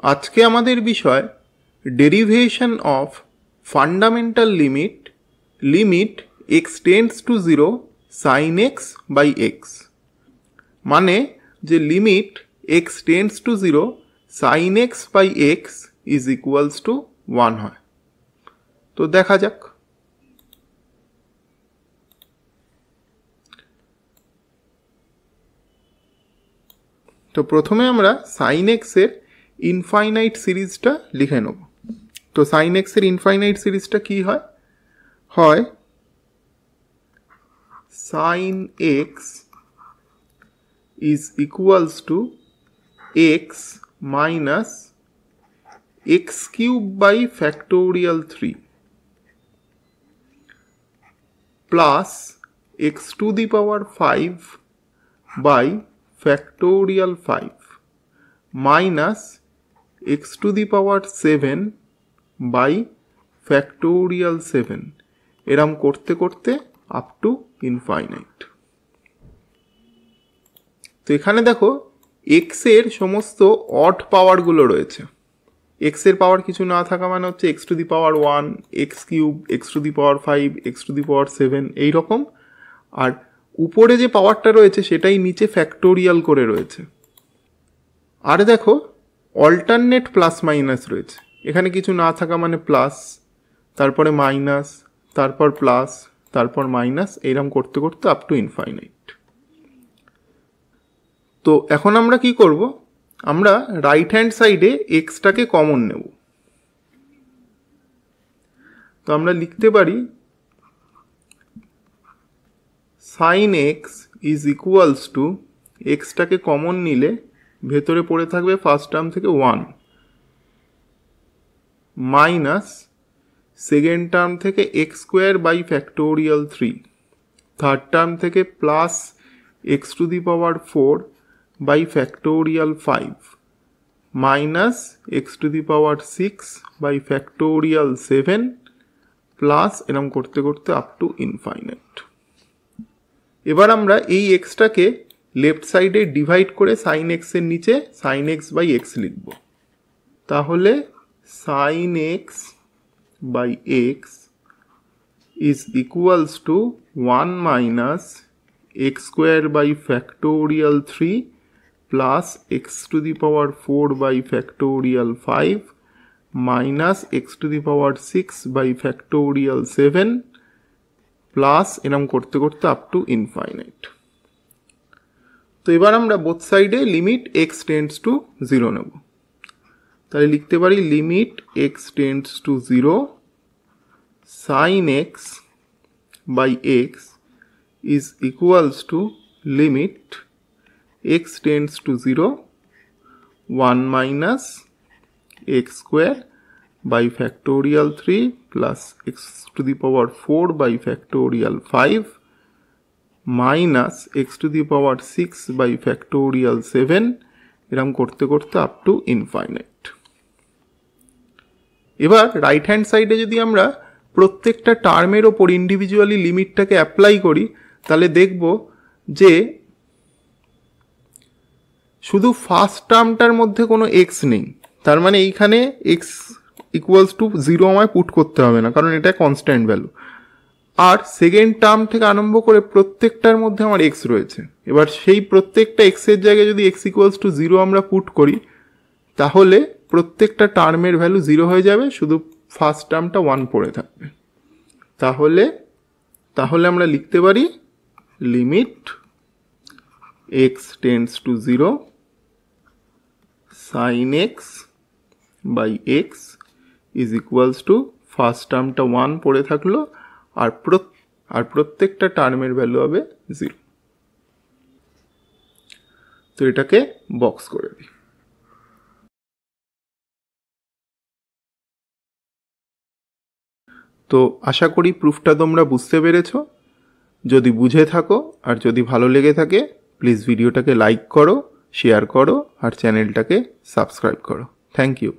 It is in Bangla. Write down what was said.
আজকে আমাদের বিষয় derivation of fundamental limit x tends to 0 sin x by x, মানে যে limit x tends to 0 sin x by x is equals to 1 হয়। তো দেখা যাক। তো প্রথমে আমরা sin x এর ইনফাইনাইট সিরিজটা লিখে নেব। তো sin x এর ইনফাইনাইট সিরিজটা কি হয়? হয় sin x is equals to x minus x cube by factorial 3 plus x to the power 5 by factorial 5 minus x to the power 7 by factorial 7 এরম করতে করতে আপ টু ইনফাইনাইট। তো এখানে দেখো x এর সমস্ত অড পাওয়ারগুলো রয়েছে। x এর পাওয়ার কিছু না থাকা মানে হচ্ছে x to the power 1, x cube, x to the power 5, x to the power 7 এইরকম। আর উপরে যে পাওয়ারটা রয়েছে সেটাই নিচে ফ্যাক্টোরিয়াল করে রয়েছে। আর দেখো অল্টারনেট প্লাস মাইনাস রয়েছে। এখানে কিছু না থাকা মানে প্লাস, তারপরে মাইনাস, তারপর প্লাস, তারপর মাইনাস, এইরকম করতে করতে আপ টু ইনফাইনাইট। তো এখন আমরা কি করব? আমরা রাইট হ্যান্ড সাইডে এক্সটাকে কমন নেব। তো আমরা লিখতে পারি sin x is equals to, এক্সটাকে কমন নিলে ভেতরে পড়ে থাকবে ফার্স্ট টার্ম থেকে 1 মাইনাস সেকেন্ড টার্ম থেকে x square by factorial 3, third term থেকে plus x to the power 4 by factorial 5 minus x to the power 6 by factorial 7 plus এরম করতে করতে আপ টু ইনফাইনাইট। এবার আমরা এই এক্সটাকে লেফট সাইডে ডিভাইড করে sin x এর নিচে sin x বাই x লিখব। তাহলে sin x by x is equals to 1 minus x square by factorial 3 plus x to the power 4 by factorial 5 minus x to the power 6 by factorial 7 plus এরম করতে করতে আপ টু ইনফাইনাইট। তো এবার আমরা বোথ সাইডে লিমিট x টেন্ডস টু 0 নেব। তাহলে লিখতে পারি limit x tends to 0 sin x by x is equals to limit x tends to 0 1 minus x square by factorial 3 plus x to the power 4 by factorial 5 minus x to the power 6 by factorial 7 এরকম করতে করতে আপ টু ইনফাইনাইট। এবার রাইট হ্যান্ড সাইডে যদি আমরা প্রত্যেকটা টার্মের ওপর ইন্ডিভিজুয়ালি লিমিটটাকে অ্যাপ্লাই করি তাহলে দেখব যে শুধু ফার্স্ট টার্মটার মধ্যে কোনো এক্স নেই। তার মানে এইখানে এক্স ইকুয়ালস টু 0 আমায় পুট করতে হবে না, কারণ এটা কনস্ট্যান্ট ভ্যালু। আর সেকেন্ড টার্ম থেকে আরম্ভ করে প্রত্যেকটার মধ্যে আমার এক্স রয়েছে। এবার সেই প্রত্যেকটা এক্সের জায়গায় যদি এক্স ইকুয়ালস টু 0 আমরা পুট করি তাহলে প্রত্যেকটা টার্মের ভ্যালু 0 হয়ে যাবে, শুধু ফার্স্ট টার্মটা 1 পড়ে থাকবে। তাহলে আমরা লিখতে পারি limit x tends to 0 sin x by x is equals to first টার্মটা 1 পড়ে থাকলো আর প্রত্যেকটা টার্মের ভ্যালু হবে 0। তো এটাকে বক্স করে দিই। তো আশা করি প্রুফটা তোমরা বুঝতে পেরেছো। যদি বুঝে থাকো আর যদি ভালো লেগে থাকে প্লিজ ভিডিওটাকে লাইক করো, শেয়ার করো আর চ্যানেলটাকে সাবস্ক্রাইব করো। Thank you.